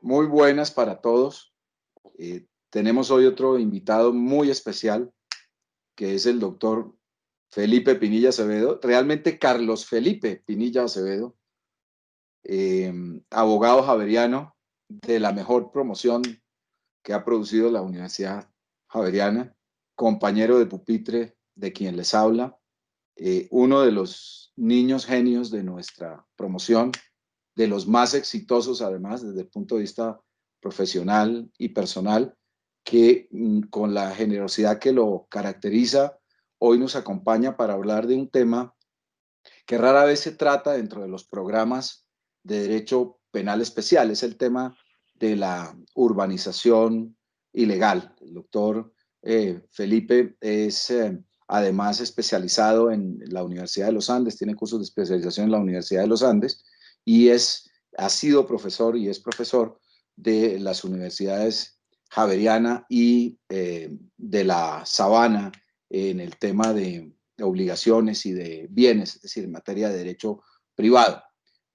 muy buenas para todos. Tenemos hoy otro invitado muy especial, que es el doctor Felipe Pinilla Acevedo, realmente Carlos Felipe Pinilla Acevedo, abogado javeriano de la mejor promoción que ha producido la Universidad Javeriana, compañero de pupitre de quien les habla, uno de los niños genios de nuestra promoción, de los más exitosos además desde el punto de vista profesional y personal, que con la generosidad que lo caracteriza, hoy nos acompaña para hablar de un tema que rara vez se trata dentro de los programas de derecho penal especial, es el tema de la urbanización ilegal. El doctor Felipe es además especializado en la Universidad de los Andes, tiene cursos de especialización en la Universidad de los Andes y ha sido profesor y es profesor de las universidades Javeriana y de la Sabana en el tema de obligaciones y de bienes, es decir, en materia de derecho privado.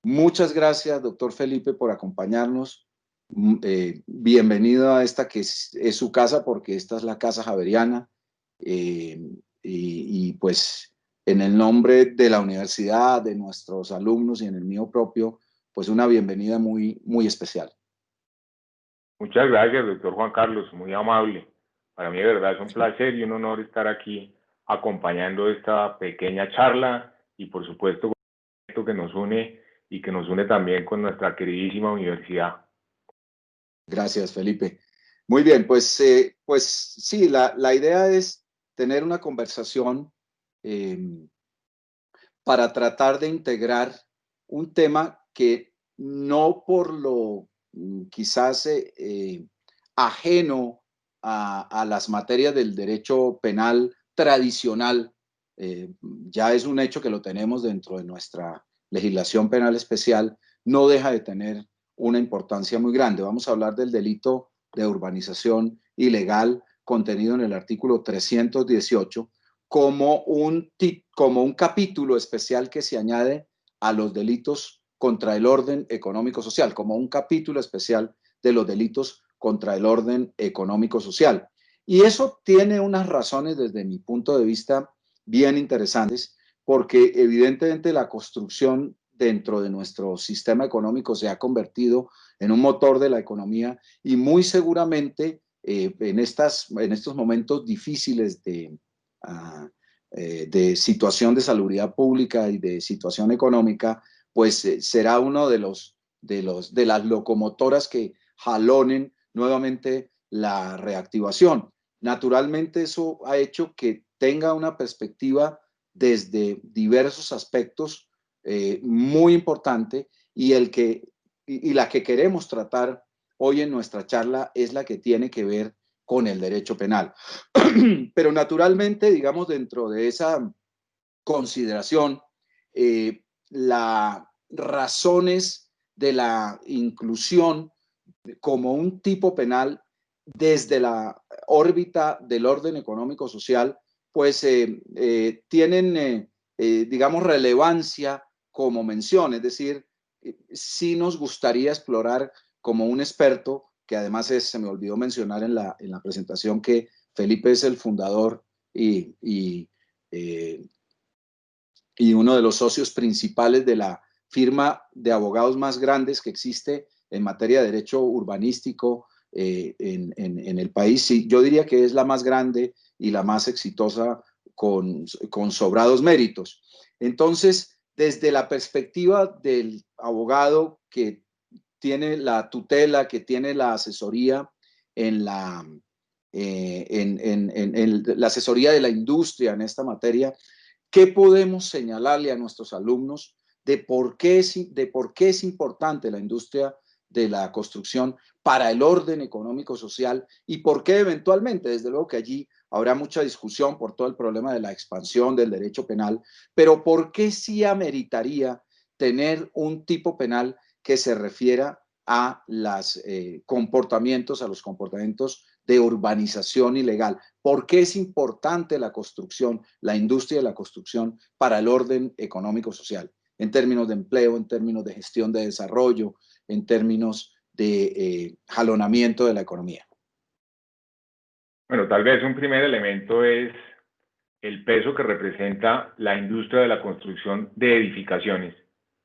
Muchas gracias, doctor Felipe, por acompañarnos. Bienvenido a esta que es su casa, porque esta es la Casa Javeriana. Pues en el nombre de la universidad, de nuestros alumnos y en el mío propio, pues una bienvenida muy, muy especial. Muchas gracias, doctor Juan Carlos, muy amable. Para mí de verdad es un placer y un honor estar aquí acompañando esta pequeña charla y por supuesto esto que nos une y que nos une también con nuestra queridísima universidad. Gracias, Felipe. Muy bien, pues sí, la idea es tener una conversación para tratar de integrar un tema que no por lo quizás ajeno a las materias del derecho penal tradicional, ya es un hecho que lo tenemos dentro de nuestra legislación penal especial, no deja de tener una importancia muy grande. Vamos a hablar del delito de urbanización ilegal contenido en el artículo 318 como un capítulo especial que se añade a los delitos contra el orden económico-social, como un capítulo especial de los delitos contra el orden económico-social. Y eso tiene unas razones desde mi punto de vista bien interesantes, porque evidentemente la construcción dentro de nuestro sistema económico se ha convertido en un motor de la economía y muy seguramente en estos momentos difíciles de situación de salubridad pública y de situación económica, pues será uno de las locomotoras que jalonen nuevamente la reactivación. Naturalmente eso ha hecho que tenga una perspectiva desde diversos aspectos muy importante y la que queremos tratar hoy en nuestra charla es la que tiene que ver con el derecho penal. Pero naturalmente, digamos, dentro de esa consideración, las razones de la inclusión como un tipo penal desde la órbita del orden económico social, pues tienen, digamos, relevancia como mención, es decir, sí nos gustaría explorar como un experto, que además se me olvidó mencionar en la presentación que Felipe es el fundador y uno de los socios principales de la firma de abogados más grandes que existe en materia de derecho urbanístico en el país. Sí, yo diría que es la más grande y la más exitosa con sobrados méritos. Entonces, desde la perspectiva del abogado que tiene la tutela, que tiene la asesoría en la asesoría de la industria en esta materia, ¿qué podemos señalarle a nuestros alumnos de por qué es importante la industria de la construcción para el orden económico-social y por qué eventualmente, desde luego que allí habrá mucha discusión por todo el problema de la expansión del derecho penal, pero por qué sí ameritaría tener un tipo penal que se refiera a los comportamientos de urbanización ilegal? ¿Por qué es importante la construcción, la industria de la construcción para el orden económico-social? En términos de empleo, en términos de gestión de desarrollo, en términos jalonamiento de la economía? Bueno, tal vez un primer elemento es el peso que representa la industria de la construcción de edificaciones.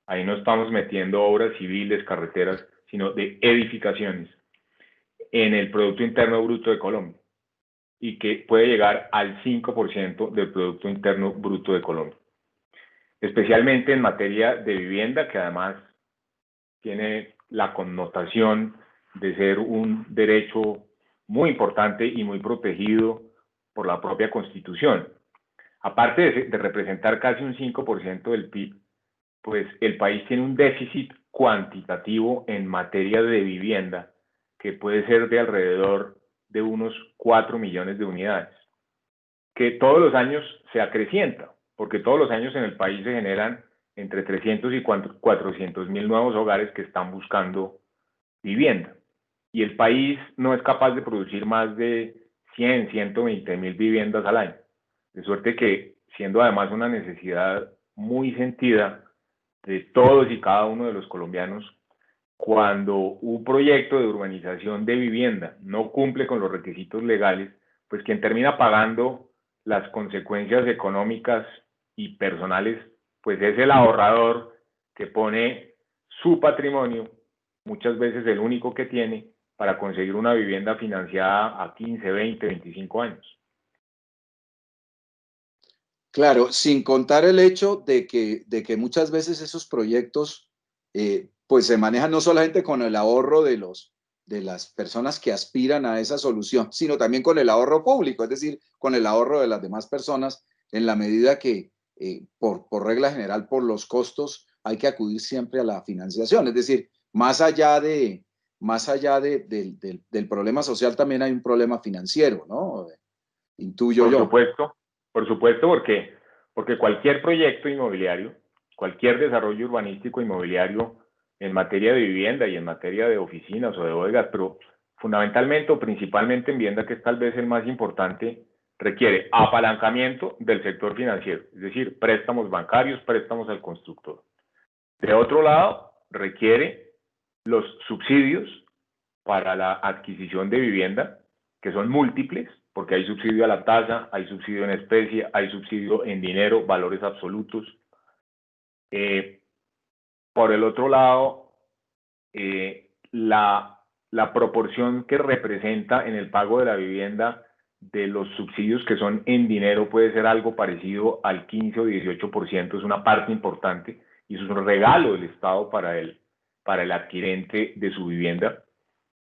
Ahí no estamos metiendo obras civiles, carreteras, sino de edificaciones en el Producto Interno Bruto de Colombia, y que puede llegar al 5% del Producto Interno Bruto de Colombia. Especialmente en materia de vivienda, que además tiene la connotación de ser un derecho muy importante y muy protegido por la propia Constitución. Aparte de representar casi un 5% del PIB, pues el país tiene un déficit cuantitativo en materia de vivienda que puede ser de alrededor de unos 4 millones de unidades, que todos los años se acrecienta, porque todos los años en el país se generan entre 300 y 400 mil nuevos hogares que están buscando vivienda. Y el país no es capaz de producir más de 100, 120 mil viviendas al año. De suerte que, siendo además una necesidad muy sentida de todos y cada uno de los colombianos, cuando un proyecto de urbanización de vivienda no cumple con los requisitos legales, pues quien termina pagando las consecuencias económicas y personales, pues es el ahorrador que pone su patrimonio, muchas veces el único que tiene, para conseguir una vivienda financiada a 15, 20, 25 años. Claro, sin contar el hecho de que muchas veces esos proyectos pues se manejan no solamente con el ahorro de las personas que aspiran a esa solución, sino también con el ahorro público, es decir, con el ahorro de las demás personas, en la medida que por regla general, por los costos, hay que acudir siempre a la financiación. Es decir, del problema social también hay un problema financiero, ¿no? Intuyo yo. Por supuesto, porque cualquier proyecto inmobiliario, cualquier desarrollo urbanístico inmobiliario en materia de vivienda y en materia de oficinas o de bodegas, pero fundamentalmente o principalmente en vivienda, que es tal vez el más importante, requiere apalancamiento del sector financiero, es decir, préstamos bancarios, préstamos al constructor. De otro lado, requiere los subsidios para la adquisición de vivienda, que son múltiples, porque hay subsidio a la tasa, hay subsidio en especie, hay subsidio en dinero, valores absolutos. Por el otro lado, la proporción que representa en el pago de la vivienda de los subsidios que son en dinero puede ser algo parecido al 15 o 18%, es una parte importante, y eso es un regalo del Estado para el adquirente de su vivienda.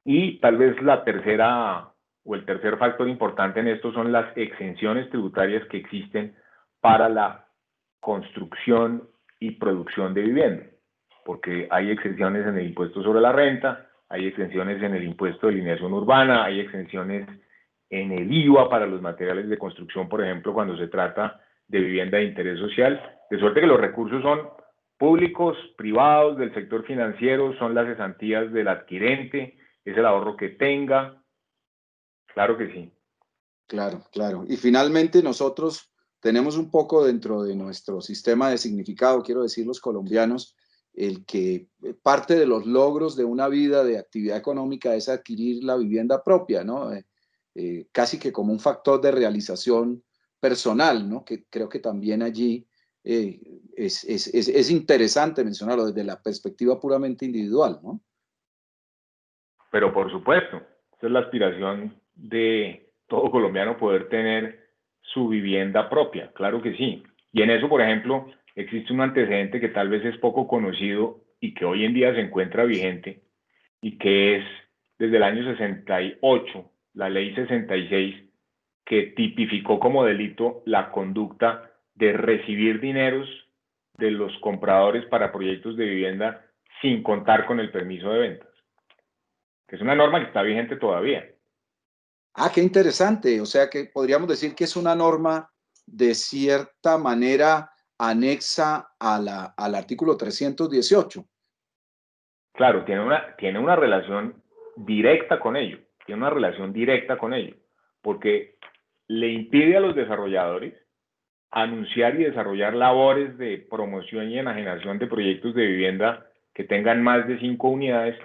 Y tal vez la tercera o el tercer factor importante en esto son las exenciones tributarias que existen para la construcción y producción de vivienda, porque hay exenciones en el impuesto sobre la renta, hay exenciones en el impuesto de alineación urbana, hay exenciones en el IVA para los materiales de construcción, por ejemplo, cuando se trata de vivienda de interés social, de suerte que los recursos son públicos, privados, del sector financiero, son las cesantías del adquirente, es el ahorro que tenga, claro que sí. Claro, claro. Y finalmente nosotros tenemos un poco dentro de nuestro sistema de significado, quiero decir los colombianos, el que parte de los logros de una vida de actividad económica es adquirir la vivienda propia, ¿no? Casi que como un factor de realización personal, ¿no? Que creo que también allí es interesante mencionarlo desde la perspectiva puramente individual, ¿no? Pero por supuesto, esa es la aspiración de todo colombiano, poder tener su vivienda propia, claro que sí. Y en eso, por ejemplo, existe un antecedente que tal vez es poco conocido y que hoy en día se encuentra vigente, y que es desde el año 68, la ley 66, que tipificó como delito la conducta de recibir dineros de los compradores para proyectos de vivienda sin contar con el permiso de ventas, que es una norma que está vigente todavía. Ah, qué interesante. O sea que podríamos decir que es una norma de cierta manera anexa al artículo 318. Claro, tiene una relación directa con ello, porque le impide a los desarrolladores anunciar y desarrollar labores de promoción y enajenación de proyectos de vivienda que tengan más de 5 unidades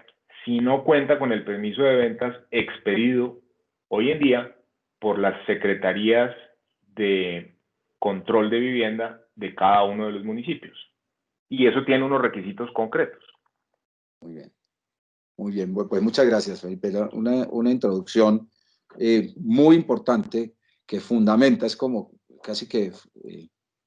si no cuenta con el permiso de ventas expedido hoy en día por las secretarías de control de vivienda de cada uno de los municipios. Y eso tiene unos requisitos concretos. Muy bien. Muy bien, pues muchas gracias, Felipe. Era una introducción muy importante que fundamenta, es como casi que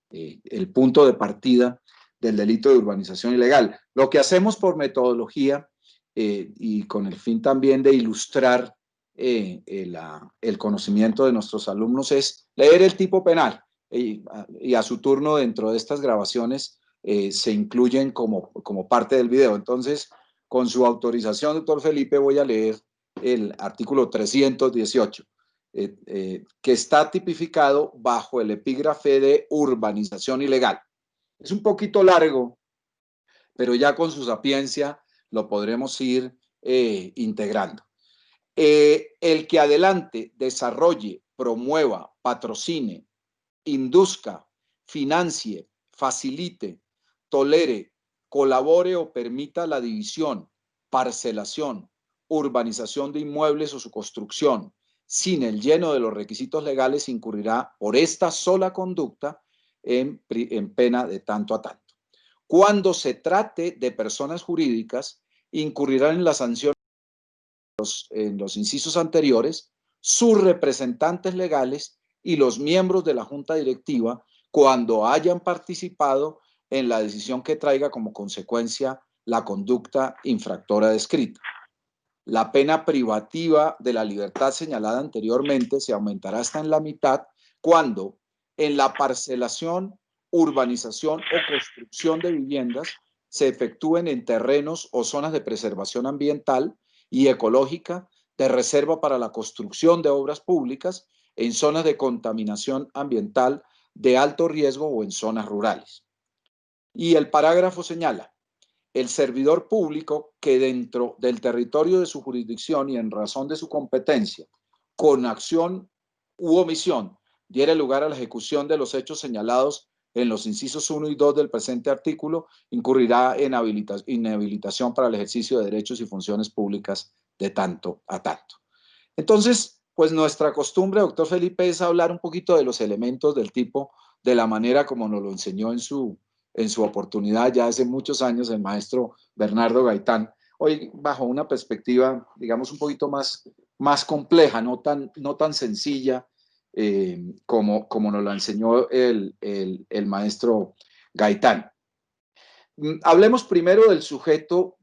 el punto de partida del delito de urbanización ilegal. Lo que hacemos por metodología y con el fin también de ilustrar el conocimiento de nuestros alumnos es leer el tipo penal y a su turno dentro de estas grabaciones se incluyen como parte del video. Entonces, con su autorización, doctor Felipe, voy a leer el artículo 318, que está tipificado bajo el epígrafe de urbanización ilegal. Es un poquito largo, pero ya con su sapiencia lo podremos ir integrando. El que adelante desarrolle, promueva, patrocine, induzca, financie, facilite, tolere, colabore o permita la división, parcelación, urbanización de inmuebles o su construcción, sin el lleno de los requisitos legales, incurrirá por esta sola conducta en pena de tanto a tanto. Cuando se trate de personas jurídicas, incurrirán en la sanción en los incisos anteriores sus representantes legales y los miembros de la junta directiva cuando hayan participado en la decisión que traiga como consecuencia la conducta infractora descrita. La pena privativa de la libertad señalada anteriormente se aumentará hasta en la mitad cuando en la parcelación, urbanización o construcción de viviendas se efectúen en terrenos o zonas de preservación ambiental y ecológica, de reserva para la construcción de obras públicas, en zonas de contaminación ambiental de alto riesgo o en zonas rurales. Y el parágrafo señala: el servidor público que dentro del territorio de su jurisdicción y en razón de su competencia, con acción u omisión, diere lugar a la ejecución de los hechos señalados en los incisos 1 y 2 del presente artículo, incurrirá en inhabilitación para el ejercicio de derechos y funciones públicas de tanto a tanto. Entonces, pues nuestra costumbre, doctor Felipe, es hablar un poquito de los elementos del tipo, de la manera como nos lo enseñó en su oportunidad ya hace muchos años el maestro Bernardo Gaitán, hoy bajo una perspectiva, digamos, un poquito más compleja, no tan sencilla como nos lo enseñó el maestro Gaitán. Hablemos primero del sujeto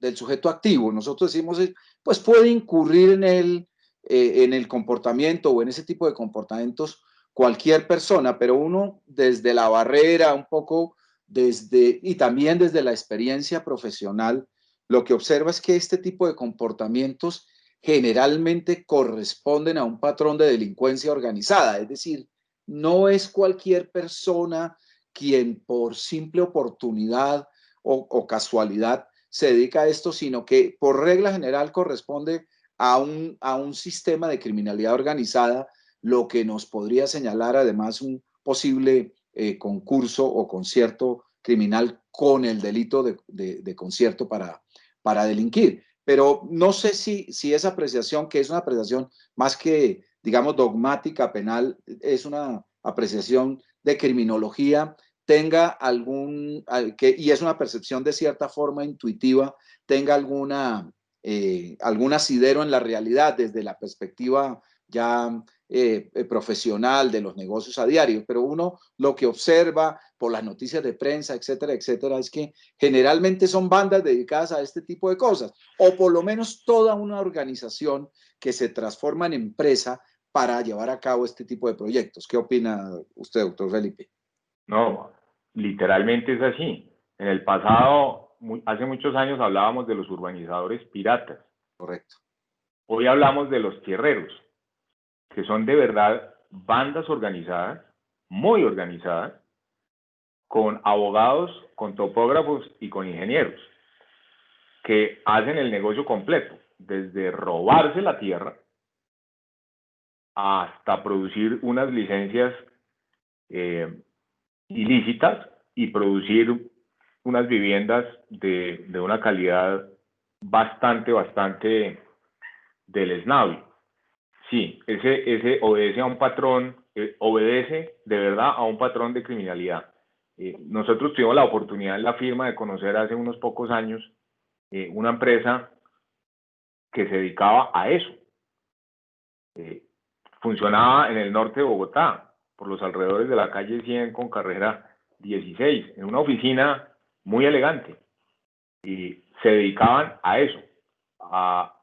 activo. Nosotros decimos, pues puede incurrir en el comportamiento o en ese tipo de comportamientos cualquier persona, pero uno desde la barrera, un poco y también desde la experiencia profesional, lo que observa es que este tipo de comportamientos generalmente corresponden a un patrón de delincuencia organizada, es decir, no es cualquier persona quien por simple oportunidad o casualidad se dedica a esto, sino que por regla general corresponde a un sistema de criminalidad organizada, lo que nos podría señalar además un posible concurso o concierto criminal con el delito de concierto para delinquir. Pero no sé si esa apreciación, que es una apreciación más que, digamos, dogmática penal, es una apreciación de criminología, tenga y es una percepción de cierta forma intuitiva, tenga algún asidero en la realidad desde la perspectiva ya profesional de los negocios a diario, pero uno lo que observa por las noticias de prensa, etcétera, etcétera, es que generalmente son bandas dedicadas a este tipo de cosas, o por lo menos toda una organización que se transforma en empresa para llevar a cabo este tipo de proyectos. ¿Qué opina usted, doctor Felipe? No, literalmente es así. En el pasado, hace muchos años, hablábamos de los urbanizadores piratas. Correcto. Hoy hablamos de los tierreros, que son de verdad bandas organizadas, muy organizadas, con abogados, con topógrafos y con ingenieros, que hacen el negocio completo, desde robarse la tierra hasta producir unas licencias ilícitas y producir unas viviendas de una calidad bastante deleznable. Sí, ese obedece a un patrón, obedece de verdad a un patrón de criminalidad. Nosotros tuvimos la oportunidad en la firma de conocer hace unos pocos años una empresa que se dedicaba a eso. Funcionaba en el norte de Bogotá, por los alrededores de la calle 100 con carrera 16, en una oficina muy elegante. Y se dedicaban a eso, a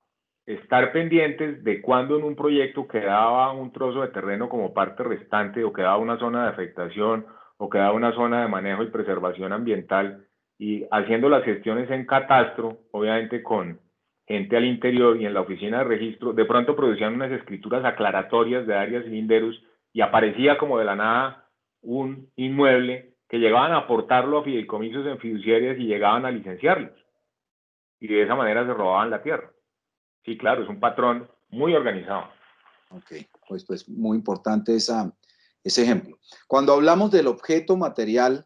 estar pendientes de cuando en un proyecto quedaba un trozo de terreno como parte restante, o quedaba una zona de afectación, o quedaba una zona de manejo y preservación ambiental, y haciendo las gestiones en catastro, obviamente con gente al interior y en la oficina de registro, de pronto producían unas escrituras aclaratorias de áreas y linderos, y aparecía como de la nada un inmueble que llegaban a aportarlo a fideicomisos en fiduciarias y llegaban a licenciarlos. Y de esa manera se robaban la tierra. Sí, claro, es un patrón muy organizado. Ok, pues muy importante ese ejemplo. Cuando hablamos del objeto material,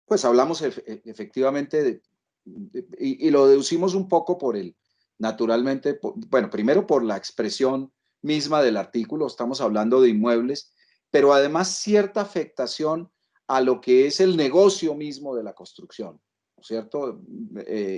pues hablamos efectivamente y lo deducimos un poco naturalmente, bueno, primero por la expresión misma del artículo, estamos hablando de inmuebles, pero además cierta afectación a lo que es el negocio mismo de la construcción, ¿no es cierto?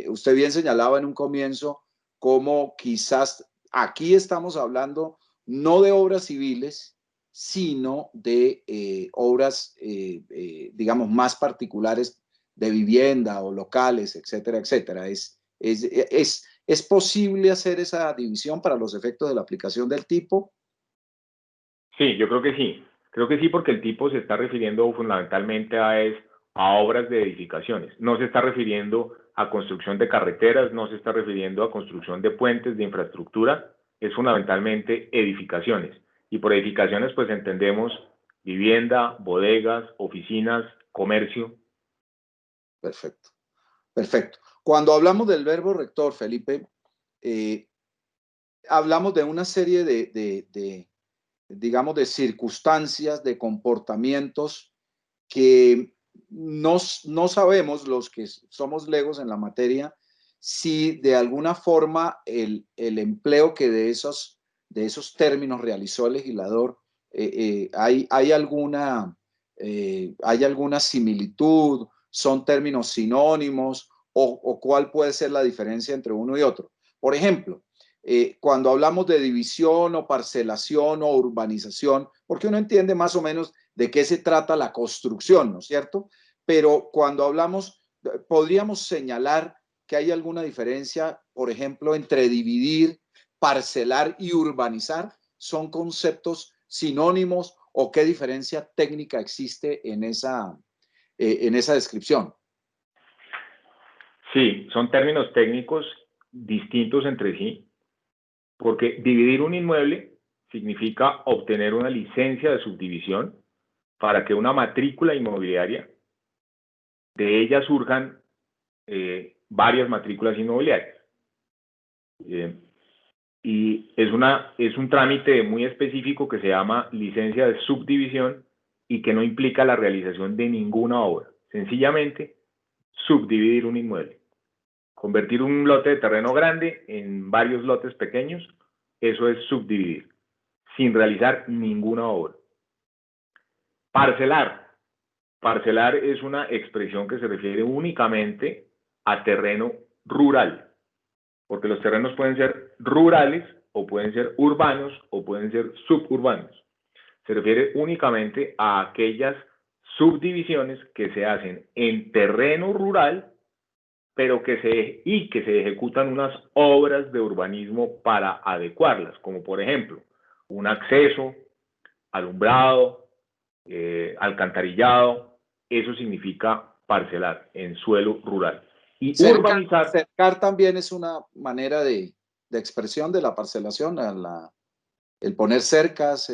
Usted bien señalaba en un comienzo cómo quizás aquí estamos hablando no de obras civiles, sino de obras, digamos, más particulares de vivienda o locales, etcétera, etcétera. ¿Es posible hacer esa división para los efectos de la aplicación del tipo? Sí, yo creo que sí. Creo que sí, porque el tipo se está refiriendo fundamentalmente a obras de edificaciones. No se está refiriendo a construcción de carreteras, no se está refiriendo a construcción de puentes, de infraestructura. Es fundamentalmente edificaciones. Y por edificaciones, pues entendemos vivienda, bodegas, oficinas, comercio. Perfecto, perfecto. Cuando hablamos del verbo rector, Felipe, hablamos de una serie digamos, de circunstancias, de comportamientos que no sabemos, los que somos legos en la materia, si de alguna forma el empleo que de esos términos realizó el legislador, hay alguna similitud, son términos sinónimos, o cuál puede ser la diferencia entre uno y otro. Por ejemplo, cuando hablamos de división o parcelación o urbanización, porque uno entiende más o menos de qué se trata la construcción, ¿no es cierto? Pero cuando hablamos, podríamos señalar que hay alguna diferencia, por ejemplo, entre dividir, parcelar y urbanizar. ¿Son conceptos sinónimos o qué diferencia técnica existe en esa descripción? Sí, son términos técnicos distintos entre sí, porque dividir un inmueble significa obtener una licencia de subdivisión para que una matrícula inmobiliaria, de ella surjan varias matrículas inmobiliarias. Y es un trámite muy específico que se llama licencia de subdivisión y que no implica la realización de ninguna obra. Sencillamente, subdividir un inmueble. Convertir un lote de terreno grande en varios lotes pequeños, eso es subdividir, sin realizar ninguna obra. Parcelar. Parcelar es una expresión que se refiere únicamente a terreno rural, porque los terrenos pueden ser rurales o pueden ser urbanos o pueden ser suburbanos. Se refiere únicamente a aquellas subdivisiones que se hacen en terreno rural, pero que se ejecutan unas obras de urbanismo para adecuarlas, como por ejemplo un acceso, alumbrado, alcantarillado. Eso significa parcelar en suelo rural. Y urbanizar. Cercar también es una manera de expresión de la parcelación, el poner cercas.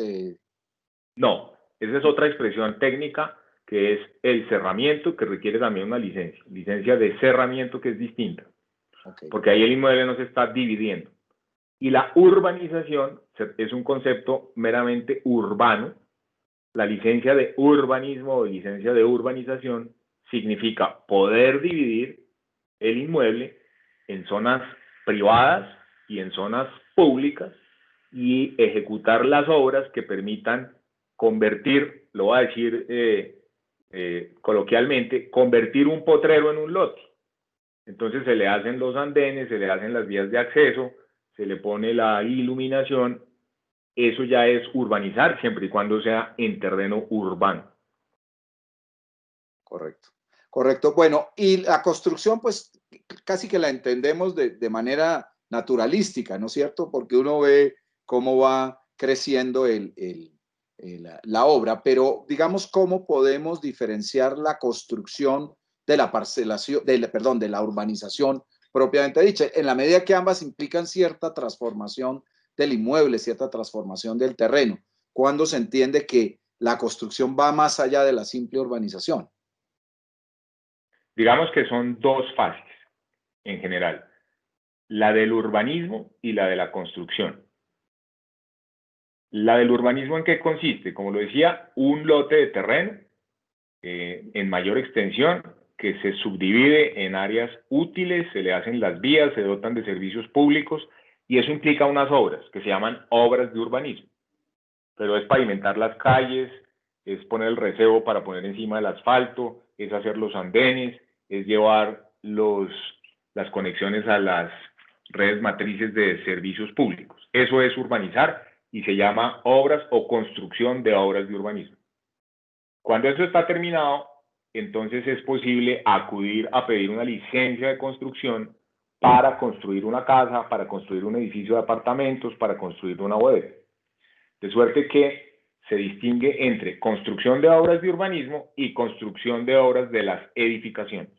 No, esa es otra expresión técnica que es el cerramiento, que requiere también una licencia de cerramiento, que es distinta, Okay. porque ahí el inmueble no se está dividiendo. Y la urbanización es un concepto meramente urbano. La licencia de urbanismo o licencia de urbanización significa poder dividir el inmueble en zonas privadas y en zonas públicas y ejecutar las obras que permitan convertir, lo voy a decir coloquialmente, convertir un potrero en un lote. Entonces se le hacen los andenes, se le hacen las vías de acceso, se le pone la iluminación. Eso ya es urbanizar, siempre y cuando sea en terreno urbano. Correcto, correcto. Bueno, y la construcción, pues casi que la entendemos de manera naturalística, ¿no es cierto? Porque uno ve cómo va creciendo la obra, pero digamos cómo podemos diferenciar la construcción de la parcelación, perdón, de la urbanización propiamente dicha, en la medida que ambas implican cierta transformación del inmueble, cierta transformación del terreno. ¿Cuándo se entiende que la construcción va más allá de la simple urbanización? Digamos que son dos fases en general, la del urbanismo y la de la construcción. La del urbanismo, ¿en qué consiste? Como lo decía, un lote de terreno en mayor extensión que se subdivide en áreas útiles, se le hacen las vías, se dotan de servicios públicos y eso implica unas obras que se llaman obras de urbanismo. Pero es pavimentar las calles, es poner el recebo para poner encima del asfalto, es hacer los andenes, es llevar las conexiones a las redes matrices de servicios públicos. Eso es urbanizar y se llama obras o construcción de obras de urbanismo. Cuando eso está terminado, entonces es posible acudir a pedir una licencia de construcción para construir una casa, para construir un edificio de apartamentos, para construir una bodega. De suerte que se distingue entre construcción de obras de urbanismo y construcción de obras de las edificaciones.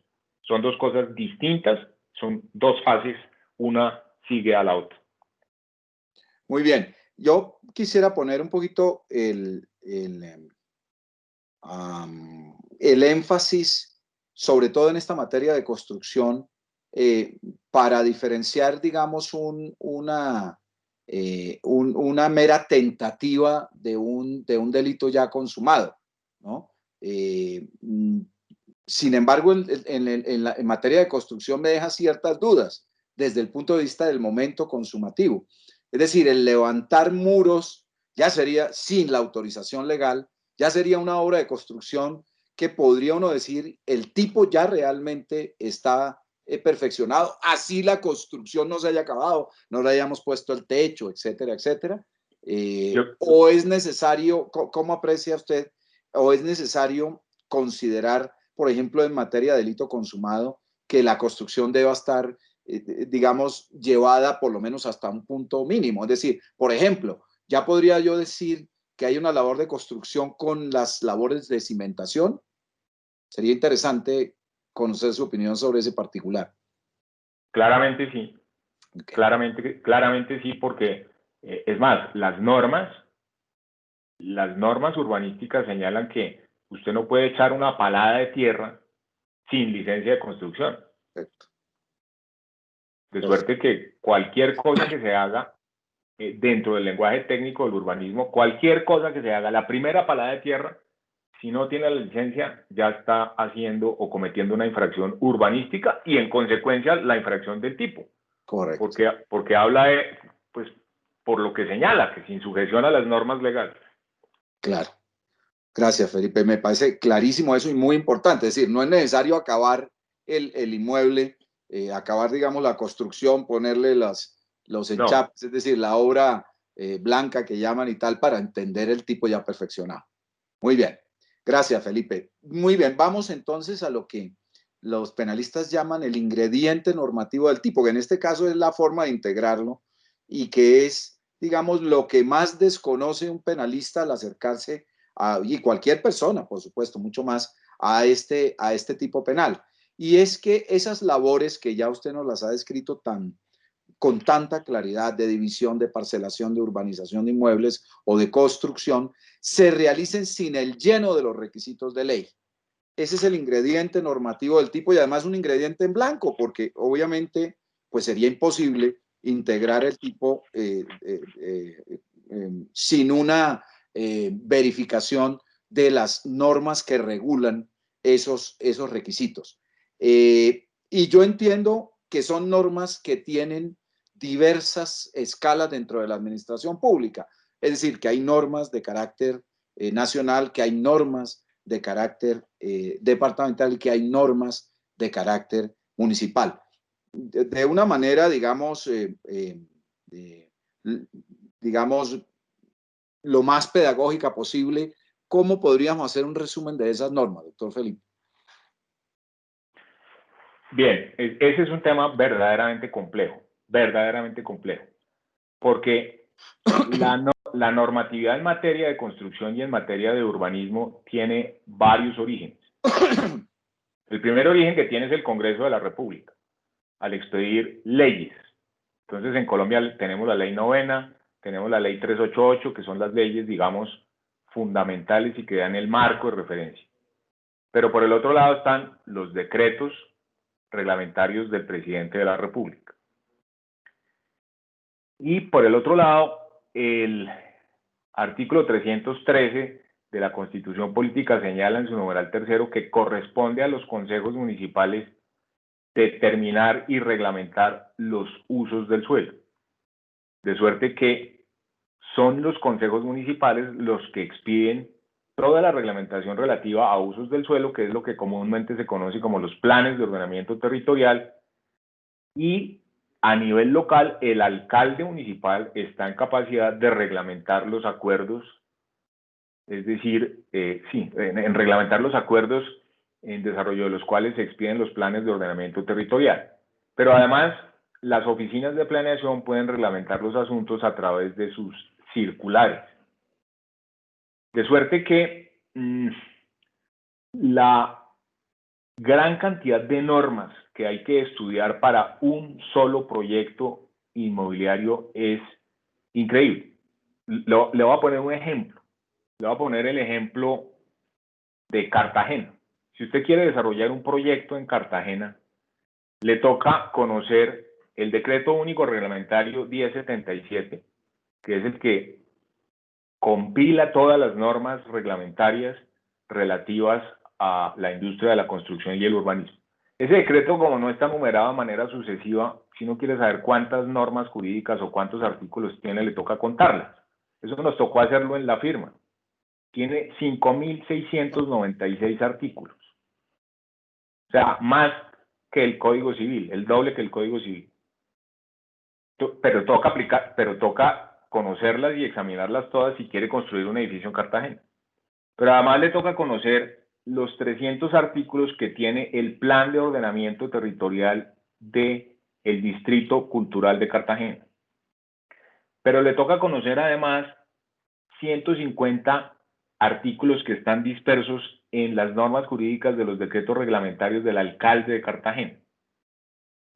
Son dos cosas distintas, son dos fases, una sigue a la otra. Muy bien. Yo quisiera poner un poquito el énfasis, sobre todo en esta materia de construcción, para diferenciar, digamos, una mera tentativa de un delito ya consumado, ¿no? Sin embargo, en materia de construcción me deja ciertas dudas desde el punto de vista del momento consumativo. Es decir, el levantar muros ya sería, sin la autorización legal, ya sería una obra de construcción que podría uno decir el tipo ya realmente está perfeccionado, así la construcción no se haya acabado, no le hayamos puesto el techo, etcétera, etcétera. O es necesario, ¿cómo aprecia usted? O es necesario considerar, por ejemplo, en materia de delito consumado, que la construcción deba estar, digamos, llevada por lo menos hasta un punto mínimo. Es decir, por ejemplo, ya podría yo decir que hay una labor de construcción con las labores de cimentación. Sería interesante conocer su opinión sobre ese particular. Claramente sí. Okay. Claramente sí, porque es más, las normas urbanísticas señalan que usted no puede echar una palada de tierra sin licencia de construcción. Perfecto. De suerte que cualquier cosa que se haga dentro del lenguaje técnico del urbanismo, cualquier cosa que se haga, la primera palada de tierra, si no tiene la licencia, ya está haciendo o cometiendo una infracción urbanística y en consecuencia la infracción del tipo. Correcto. Porque habla de, pues, por lo que señala, que sin sujeción a las normas legales. Claro. Gracias, Felipe. Me parece clarísimo eso y muy importante. Es decir, no es necesario acabar el inmueble, acabar, digamos, la construcción, ponerle los enchapes, es decir, la obra blanca que llaman y tal, para entender el tipo ya perfeccionado. Muy bien. Gracias, Felipe. Muy bien. Vamos entonces a lo que los penalistas llaman el ingrediente normativo del tipo, que en este caso es la forma de integrarlo y que es, digamos, lo que más desconoce un penalista al acercarse y cualquier persona, por supuesto, mucho más a este tipo penal. Y es que esas labores que ya usted nos las ha descrito con tanta claridad de división, de parcelación, de urbanización de inmuebles o de construcción, se realicen sin el lleno de los requisitos de ley. Ese es el ingrediente normativo del tipo y además un ingrediente en blanco, porque obviamente pues sería imposible integrar el tipo sin una verificación de las normas que regulan esos requisitos. Y yo entiendo que son normas que tienen diversas escalas dentro de la administración pública. Es decir, que hay normas de carácter nacional, que hay normas de carácter departamental y que hay normas de carácter municipal. De una manera, digamos, digamos, lo más pedagógica posible, ¿cómo podríamos hacer un resumen de esas normas, doctor Felipe? Bien, ese es un tema verdaderamente complejo, porque la normatividad en materia de construcción y en materia de urbanismo tiene varios orígenes. El primer origen que tiene es el Congreso de la República, al expedir leyes. Entonces, en Colombia tenemos la Ley 9, tenemos la Ley 388, que son las leyes, digamos, fundamentales y que dan el marco de referencia. Pero por el otro lado están los decretos reglamentarios del presidente de la República. Y por el otro lado, el artículo 313 de la Constitución Política señala en su numeral tercero que corresponde a los consejos municipales determinar y reglamentar los usos del suelo. De suerte que son los consejos municipales los que expiden toda la reglamentación relativa a usos del suelo, que es lo que comúnmente se conoce como los planes de ordenamiento territorial, y a nivel local el alcalde municipal está en capacidad de reglamentar los acuerdos, es decir, en reglamentar los acuerdos en desarrollo de los cuales se expiden los planes de ordenamiento territorial. Pero además, las oficinas de planeación pueden reglamentar los asuntos a través de sus circulares. De suerte que la gran cantidad de normas que hay que estudiar para un solo proyecto inmobiliario es increíble. Le voy a poner un ejemplo. Le voy a poner el ejemplo de Cartagena. Si usted quiere desarrollar un proyecto en Cartagena, le toca conocer el Decreto Único Reglamentario 1077, que es el que compila todas las normas reglamentarias relativas a la industria de la construcción y el urbanismo. Ese decreto, como no está numerado de manera sucesiva, si uno quiere saber cuántas normas jurídicas o cuántos artículos tiene, le toca contarlas. Eso nos tocó hacerlo en la firma. Tiene 5.696 artículos. O sea, más que el Código Civil, el doble que el Código Civil. Pero toca conocerlas y examinarlas todas si quiere construir un edificio en Cartagena. Pero además le toca conocer los 300 artículos que tiene el Plan de Ordenamiento Territorial del Distrito Cultural de Cartagena. Pero le toca conocer además 150 artículos que están dispersos en las normas jurídicas de los decretos reglamentarios del alcalde de Cartagena.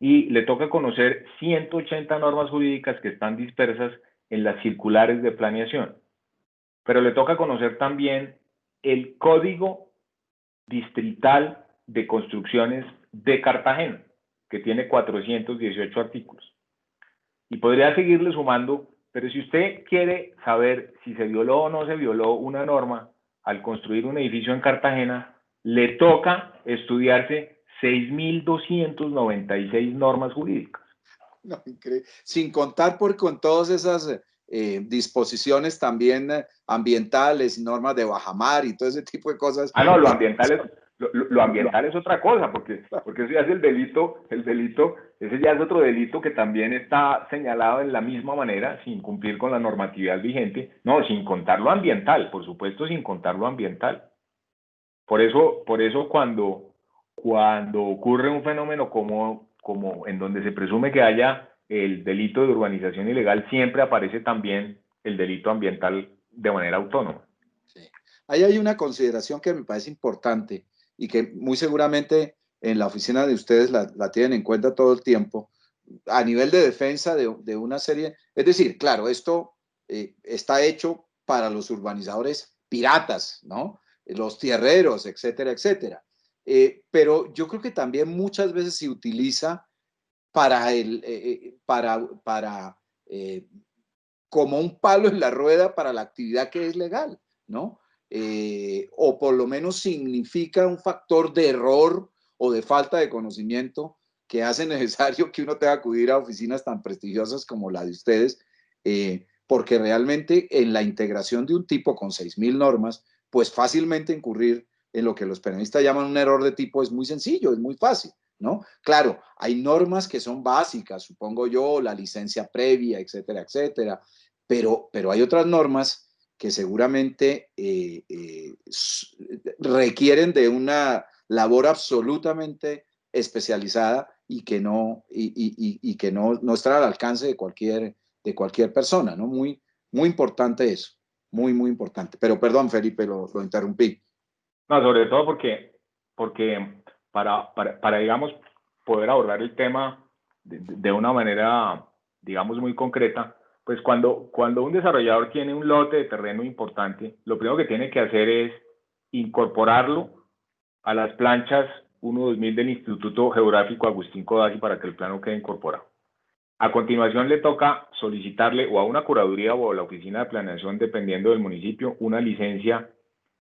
Y le toca conocer 180 normas jurídicas que están dispersas en las circulares de planeación. Pero le toca conocer también el Código Distrital de Construcciones de Cartagena, que tiene 418 artículos. Y podría seguirle sumando, pero si usted quiere saber si se violó o no se violó una norma al construir un edificio en Cartagena, le toca estudiarse 6.296 normas jurídicas. No, increíble. Sin contar con todas esas disposiciones también ambientales, normas de bajamar y todo ese tipo de cosas. No, lo ambiental es otra cosa, porque eso ya es el delito, ese ya es otro delito que también está señalado en la misma manera, sin cumplir con la normatividad vigente. No, sin contar lo ambiental, por supuesto, sin contar lo ambiental. Por eso cuando ocurre un fenómeno como en donde se presume que haya el delito de urbanización ilegal, siempre aparece también el delito ambiental de manera autónoma. Sí. Ahí hay una consideración que me parece importante y que muy seguramente en la oficina de ustedes la tienen en cuenta todo el tiempo, a nivel de defensa de una serie. Es decir, claro, esto está hecho para los urbanizadores piratas, ¿no? Los tierreros, etcétera, etcétera. Pero yo creo que también muchas veces se utiliza como un palo en la rueda para la actividad que es legal, ¿no? O por lo menos significa un factor de error o de falta de conocimiento que hace necesario que uno tenga que acudir a oficinas tan prestigiosas como la de ustedes, porque realmente en la integración de un tipo con 6.000 normas, pues fácilmente incurrir en lo que los penalistas llaman un error de tipo es muy sencillo, es muy fácil, ¿no? Claro, hay normas que son básicas, supongo yo, la licencia previa, etcétera, etcétera, pero hay otras normas que seguramente requieren de una labor absolutamente especializada y que que no está al alcance de cualquier persona, ¿no? Muy importante eso, muy importante. Pero perdón, Felipe, lo interrumpí. No, sobre todo porque para, digamos, poder abordar el tema de una manera, digamos, muy concreta, pues cuando un desarrollador tiene un lote de terreno importante, lo primero que tiene que hacer es incorporarlo a las planchas 1-2000 del Instituto Geográfico Agustín Codazzi para que el plano quede incorporado. A continuación le toca solicitarle o a una curaduría o a la oficina de planeación, dependiendo del municipio, una licencia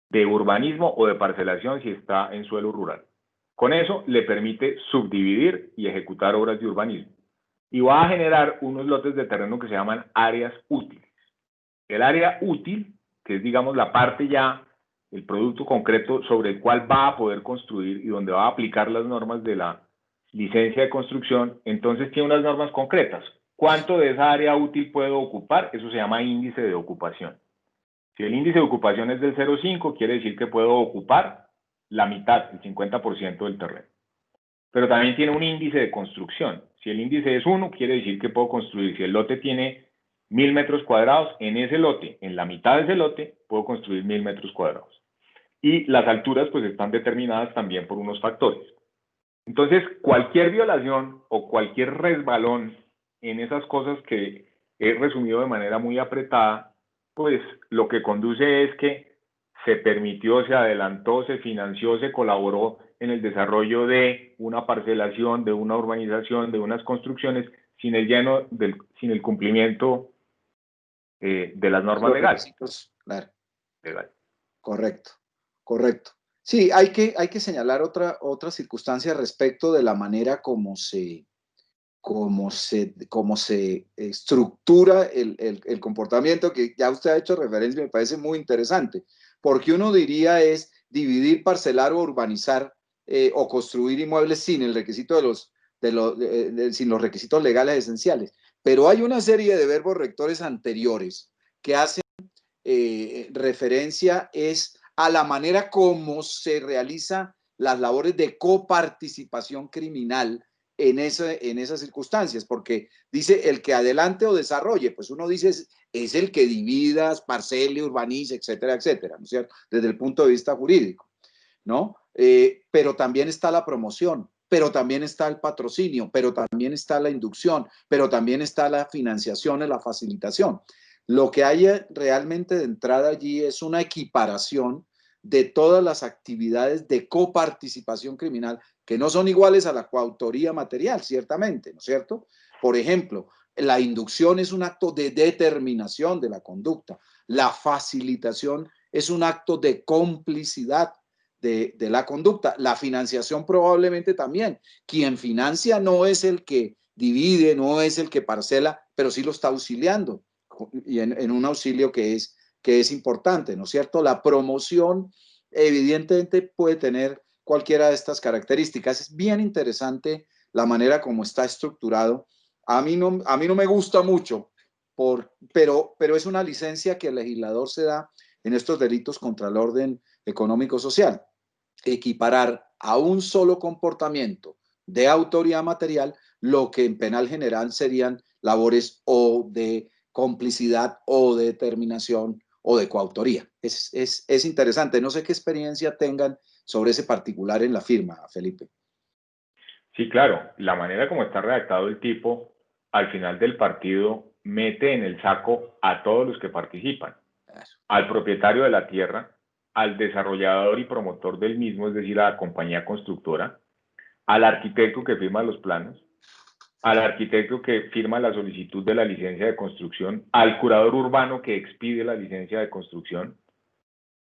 de urbanismo o de parcelación si está en suelo rural. Con eso le permite subdividir y ejecutar obras de urbanismo. Y va a generar unos lotes de terreno que se llaman áreas útiles. El área útil, que es, digamos, la parte ya, el producto concreto sobre el cual va a poder construir y donde va a aplicar las normas de la licencia de construcción, entonces tiene unas normas concretas. ¿Cuánto de esa área útil puedo ocupar? Eso se llama índice de ocupación. Si el índice de ocupación es del 0,5, quiere decir que puedo ocupar la mitad, el 50% del terreno. Pero también tiene un índice de construcción. Si el índice es 1, quiere decir que puedo construir. Si el lote tiene 1.000 metros cuadrados, en ese lote, en la mitad de ese lote, puedo construir 1.000 metros cuadrados. Y las alturas pues están determinadas también por unos factores. Entonces, cualquier violación o cualquier resbalón en esas cosas que he resumido de manera muy apretada, pues lo que conduce es que se permitió, se adelantó, se financió, se colaboró en el desarrollo de una parcelación, de una urbanización, de unas construcciones sin sin el cumplimiento de las normas Los legales. requisitos, claro. Correcto, correcto. Sí, hay que señalar otra circunstancia respecto de la manera como se estructura el comportamiento, que ya usted ha hecho referencia, me parece muy interesante, porque uno diría es dividir, parcelar o urbanizar o construir inmuebles sin el requisito sin los requisitos legales esenciales. Pero hay una serie de verbos rectores anteriores que hacen referencia es a la manera como se realizan las labores de coparticipación criminal en esas circunstancias, porque dice el que adelante o desarrolle, pues uno dice es el que dividas, parcele, urbanice, etcétera, etcétera, ¿no es cierto? Desde el punto de vista jurídico, ¿no? Pero también está la promoción, pero también está el patrocinio, pero también está la inducción, pero también está la financiación y la facilitación. Lo que hay realmente de entrada allí es una equiparación de todas las actividades de coparticipación criminal que no son iguales a la coautoría material, ciertamente, ¿no es cierto? Por ejemplo, la inducción es un acto de determinación de la conducta, la facilitación es un acto de complicidad de la conducta, la financiación probablemente también. Quien financia no es el que divide, no es el que parcela, pero sí lo está auxiliando y en un auxilio que es importante, ¿no es cierto? La promoción evidentemente puede tener cualquiera de estas características. Es bien interesante la manera como está estructurado. A mí no me gusta mucho, pero es una licencia que el legislador se da en estos delitos contra el orden económico-social. Equiparar a un solo comportamiento de autoría material lo que en penal general serían labores o de complicidad o de determinación o de coautoría. Es interesante. No sé qué experiencia tengan sobre ese particular en la firma, Felipe. Sí, claro, la manera como está redactado el tipo, al final del partido, mete en el saco a todos los que participan, al propietario de la tierra, al desarrollador y promotor del mismo, es decir, a la compañía constructora, al arquitecto que firma los planos, al arquitecto que firma la solicitud de la licencia de construcción, al curador urbano que expide la licencia de construcción,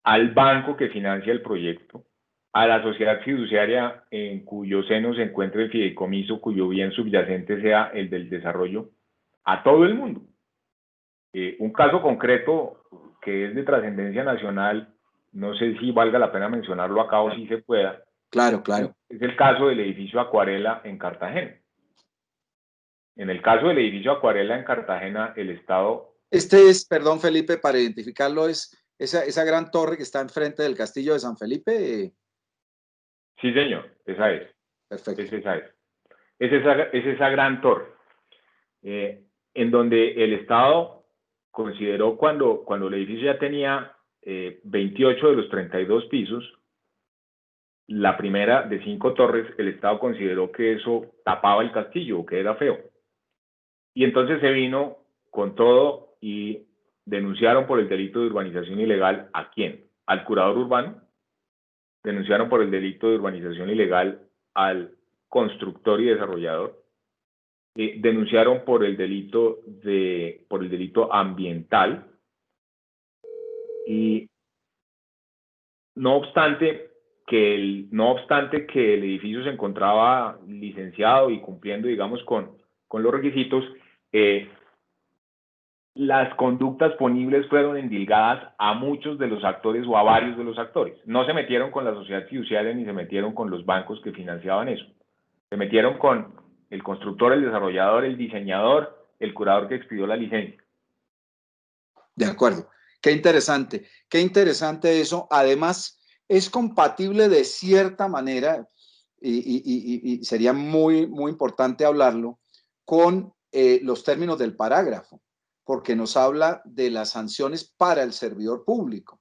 al banco que financia el proyecto, a la sociedad fiduciaria en cuyo seno se encuentre el fideicomiso, cuyo bien subyacente sea el del desarrollo, a todo el mundo. Un caso concreto que es de trascendencia nacional, no sé si valga la pena mencionarlo acá o si se pueda. Claro, claro. Es el caso del edificio Acuarela en Cartagena. En el caso del edificio Acuarela en Cartagena, el Estado... Este es, perdón Felipe, para identificarlo, es esa gran torre que está enfrente del castillo de San Felipe. Sí, señor, esa es. Perfecto. Es esa gran torre, en donde el Estado consideró cuando el edificio ya tenía 28 de los 32 pisos, la primera de 5 torres, el Estado consideró que eso tapaba el castillo, que era feo. Y entonces se vino con todo y denunciaron por el delito de urbanización ilegal ¿a quién? Al curador urbano, denunciaron por el delito de urbanización ilegal al constructor y desarrollador, denunciaron por el delito ambiental, y no obstante que el edificio se encontraba licenciado y cumpliendo, digamos, con los requisitos, las conductas punibles fueron endilgadas a muchos de los actores o a varios de los actores. No se metieron con la sociedad fiduciaria ni se metieron con los bancos que financiaban eso. Se metieron con el constructor, el desarrollador, el diseñador, el curador que expidió la licencia. De acuerdo. Qué interesante eso. Además, es compatible de cierta manera, y sería muy, muy importante hablarlo, con los términos del parágrafo, porque nos habla de las sanciones para el servidor público,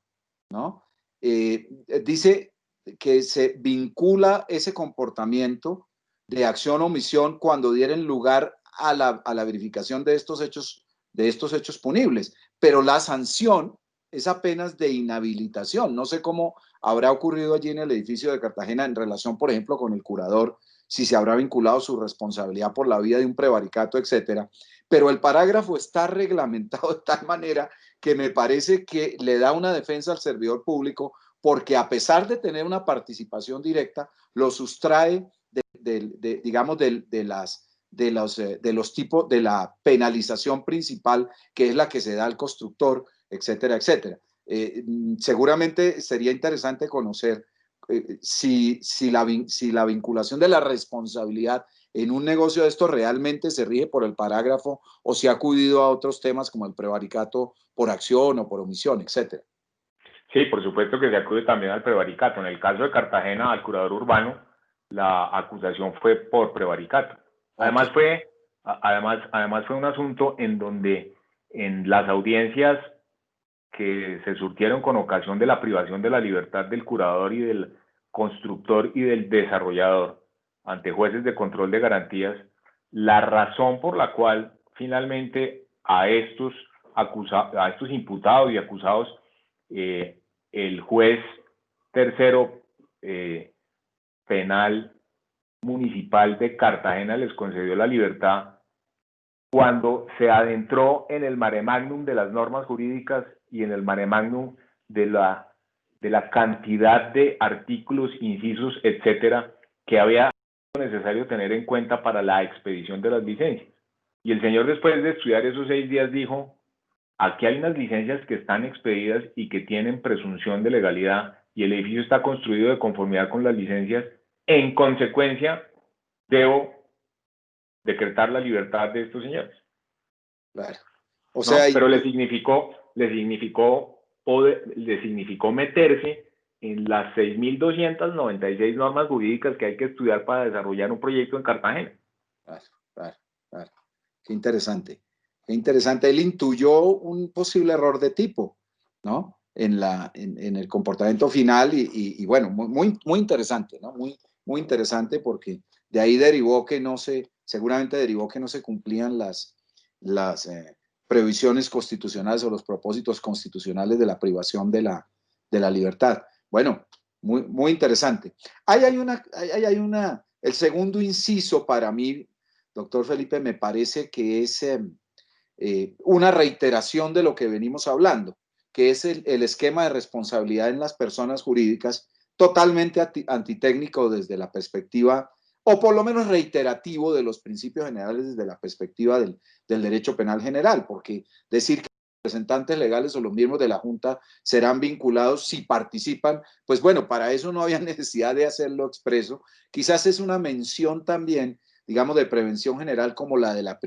¿no? Dice que se vincula ese comportamiento de acción o omisión cuando dieren lugar a la verificación de estos hechos punibles, pero la sanción es apenas de inhabilitación. No sé cómo habrá ocurrido allí en el edificio de Cartagena en relación, por ejemplo, con el curador, si se habrá vinculado su responsabilidad por la vía de un prevaricato, etcétera. Pero el parágrafo está reglamentado de tal manera que me parece que le da una defensa al servidor público, porque a pesar de tener una participación directa, lo sustrae digamos, de los tipos de la penalización principal, que es la que se da al constructor, etcétera, etcétera. Seguramente sería interesante conocer si la vinculación de la responsabilidad en un negocio de esto realmente se rige por el parágrafo o si ha acudido a otros temas como el prevaricato por acción o por omisión, etcétera. Sí, por supuesto que se acude también al prevaricato. En el caso de Cartagena, al curador urbano, la acusación fue por prevaricato. Además, okay. fue un asunto en donde en las audiencias que se surtieron con ocasión de la privación de la libertad del curador y del constructor y del desarrollador ante jueces de control de garantías, la razón por la cual finalmente a estos imputados y acusados, el juez tercero penal municipal de Cartagena les concedió la libertad cuando se adentró en el mare magnum de las normas jurídicas y en el mare magnum de la cantidad de artículos, incisos, etcétera, que había necesario tener en cuenta para la expedición de las licencias. Y el señor, después de estudiar esos 6 días, dijo: aquí hay unas licencias que están expedidas y que tienen presunción de legalidad, y el edificio está construido de conformidad con las licencias. En consecuencia, debo decretar la libertad de estos señores. Claro. O sea, ¿no? Pero le significó meterse en las 6.296 normas jurídicas que hay que estudiar para desarrollar un proyecto en Cartagena. Claro. Qué interesante. Qué interesante. Él intuyó un posible error de tipo, ¿no? En el comportamiento final y bueno, muy interesante, ¿no? Muy interesante porque de ahí seguramente derivó que no se cumplían las previsiones constitucionales o los propósitos constitucionales de la privación de la libertad. Bueno, muy interesante. El segundo inciso para mí, doctor Felipe, me parece que es una reiteración de lo que venimos hablando, que es el esquema de responsabilidad en las personas jurídicas totalmente antitécnico desde la perspectiva, o por lo menos reiterativo de los principios generales desde la perspectiva del derecho penal general, porque decir que los representantes legales o los miembros de la Junta serán vinculados si participan, pues bueno, para eso no había necesidad de hacerlo expreso. Quizás es una mención también, digamos, de prevención general como la de la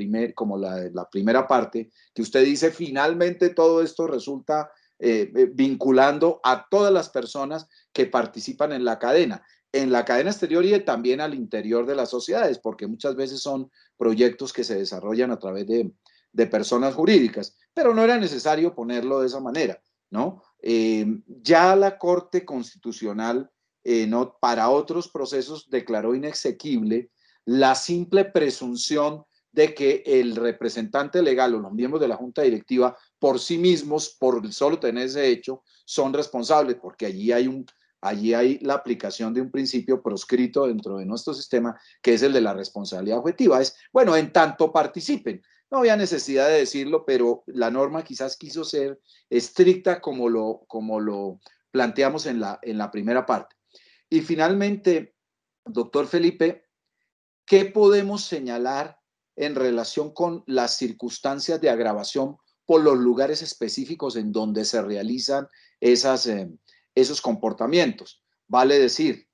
primera parte, que usted dice, finalmente todo esto resulta vinculando a todas las personas que participan en la cadena exterior y también al interior de las sociedades, porque muchas veces son proyectos que se desarrollan a través de personas jurídicas, pero no era necesario ponerlo de esa manera, ¿no? Ya la Corte Constitucional, ¿no? Para otros procesos declaró inexequible la simple presunción de que el representante legal o los miembros de la Junta Directiva por sí mismos, por solo tener ese hecho, son responsables, porque allí hay la aplicación de un principio proscrito dentro de nuestro sistema, que es el de la responsabilidad objetiva. Es, bueno, en tanto participen. No había necesidad de decirlo, pero la norma quizás quiso ser estricta como lo planteamos en la primera parte. Y finalmente, doctor Felipe, ¿qué podemos señalar en relación con las circunstancias de agravación por los lugares específicos en donde se realizan esos comportamientos? Vale decir,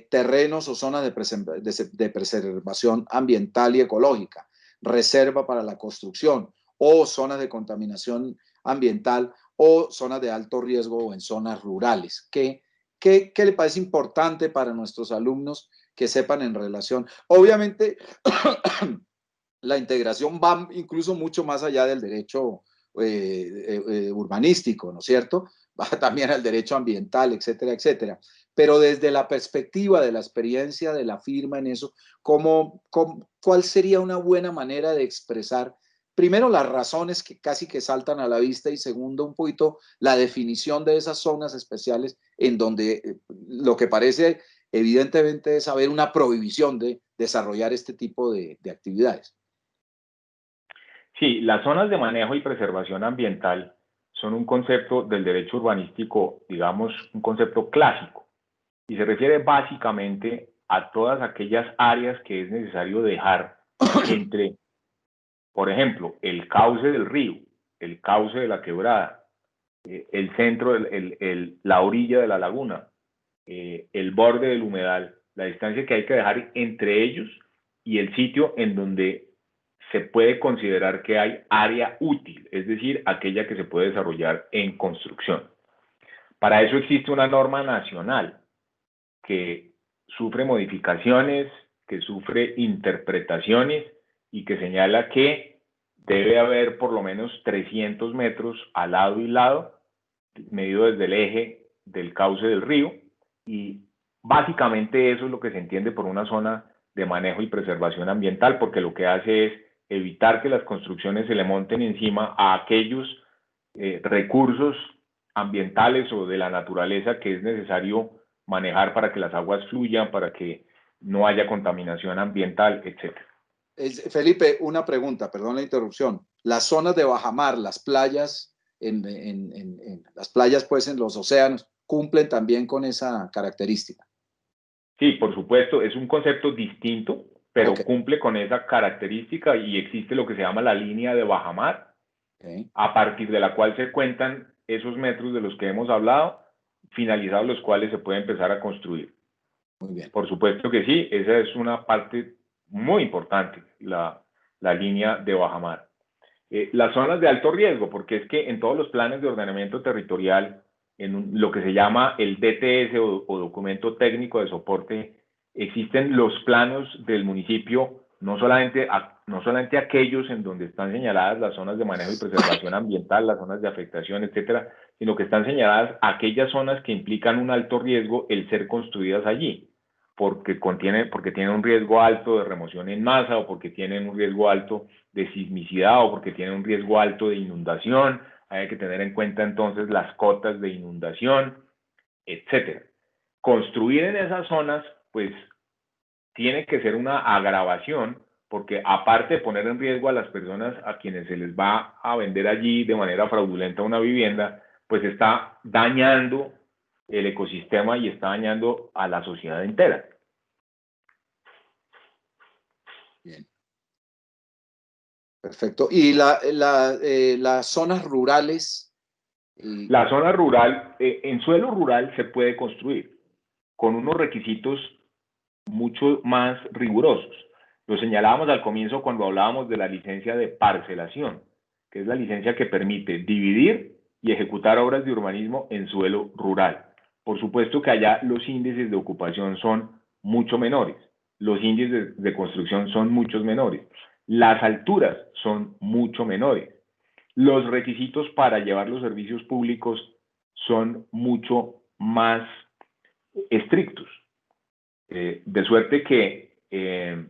terrenos o zonas de preservación ambiental y ecológica, reserva para la construcción o zonas de contaminación ambiental o zonas de alto riesgo o en zonas rurales. ¿Qué le parece importante para nuestros alumnos que sepan en relación? Obviamente, la integración va incluso mucho más allá del derecho urbanístico, ¿no es cierto? Va también al derecho ambiental, etcétera, etcétera. Pero desde la perspectiva de la experiencia de la firma en eso, ¿cuál sería una buena manera de expresar, primero, las razones que casi que saltan a la vista y segundo, un poquito la definición de esas zonas especiales en donde lo que parece evidentemente es haber una prohibición de desarrollar este tipo de actividades? Sí, las zonas de manejo y preservación ambiental son un concepto del derecho urbanístico, digamos, un concepto clásico, y se refiere básicamente a todas aquellas áreas que es necesario dejar entre, por ejemplo, el cauce del río, el cauce de la quebrada, el centro, la orilla de la laguna, el borde del humedal, la distancia que hay que dejar entre ellos y el sitio en donde se puede considerar que hay área útil, es decir, aquella que se puede desarrollar en construcción. Para eso existe una norma nacional que sufre modificaciones, que sufre interpretaciones y que señala que debe haber por lo menos 300 metros al lado y lado, medido desde el eje del cauce del río, y básicamente eso es lo que se entiende por una zona de manejo y preservación ambiental, porque lo que hace es evitar que las construcciones se le monten encima a aquellos recursos ambientales o de la naturaleza que es necesario manejar para que las aguas fluyan, para que no haya contaminación ambiental, etc. Felipe, una pregunta, perdón la interrupción. Las zonas de bajamar, las playas, las playas pues en los océanos, cumplen también con esa característica. Sí, por supuesto, es un concepto distinto, pero Okay. cumple con esa característica y existe lo que se llama la línea de bajamar, Okay. a partir de la cual se cuentan esos metros de los que hemos hablado, finalizados los cuales se puede empezar a construir. Muy bien. Por supuesto que sí, esa es una parte muy importante, la línea de bajamar. Las zonas de alto riesgo, porque es que en todos los planes de ordenamiento territorial, lo que se llama el DTS o documento técnico de soporte, existen los planos del municipio, no solamente aquellos en donde están señaladas las zonas de manejo y preservación ambiental, las zonas de afectación, etcétera, sino que están señaladas aquellas zonas que implican un alto riesgo el ser construidas allí, porque tienen un riesgo alto de remoción en masa o porque tienen un riesgo alto de sismicidad o porque tienen un riesgo alto de inundación. Hay que tener en cuenta entonces las cotas de inundación, etcétera. Construir en esas zonas, pues, tiene que ser una agravación, porque aparte de poner en riesgo a las personas a quienes se les va a vender allí de manera fraudulenta una vivienda, pues está dañando el ecosistema y está dañando a la sociedad entera. Bien. Perfecto. ¿Y las zonas rurales? La zona rural, en suelo rural se puede construir con unos requisitos mucho más rigurosos. Lo señalábamos al comienzo cuando hablábamos de la licencia de parcelación, que es la licencia que permite dividir y ejecutar obras de urbanismo en suelo rural. Por supuesto que allá los índices de ocupación son mucho menores, los índices de construcción son muchos menores, las alturas son mucho menores, los requisitos para llevar los servicios públicos son mucho más estrictos. De suerte que el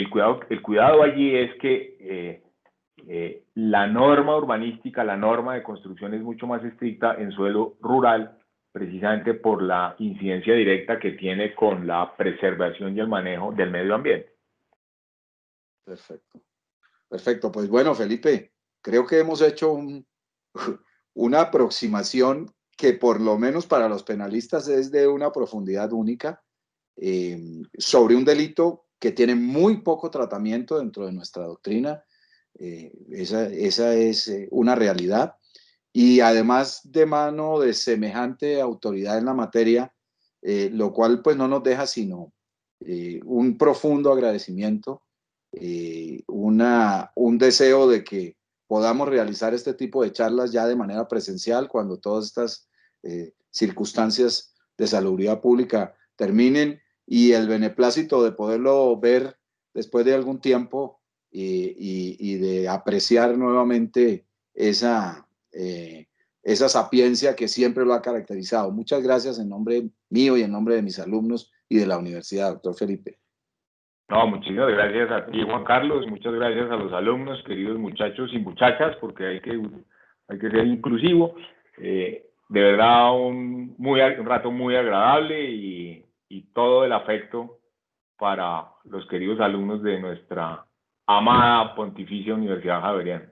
cuidado allí es que la norma urbanística, la norma de construcción es mucho más estricta en suelo rural, precisamente por la incidencia directa que tiene con la preservación y el manejo del medio ambiente. Perfecto. Perfecto. Pues bueno, Felipe, creo que hemos hecho una aproximación que por lo menos para los penalistas es de una profundidad única sobre un delito que tiene muy poco tratamiento dentro de nuestra doctrina. Esa es una realidad. Y además de mano de semejante autoridad en la materia, lo cual pues no nos deja sino un profundo agradecimiento, un deseo de que podamos realizar este tipo de charlas ya de manera presencial cuando todas estas circunstancias de salubridad pública terminen, y el beneplácito de poderlo ver después de algún tiempo y de apreciar nuevamente esa sapiencia que siempre lo ha caracterizado. Muchas gracias en nombre mío y en nombre de mis alumnos y de la universidad, doctor Felipe. No, muchísimas gracias a ti, Juan Carlos, muchas gracias a los alumnos, queridos muchachos y muchachas, porque hay que ser inclusivo. De verdad, un rato muy agradable y todo el afecto para los queridos alumnos de nuestra amada Pontificia Universidad Javeriana.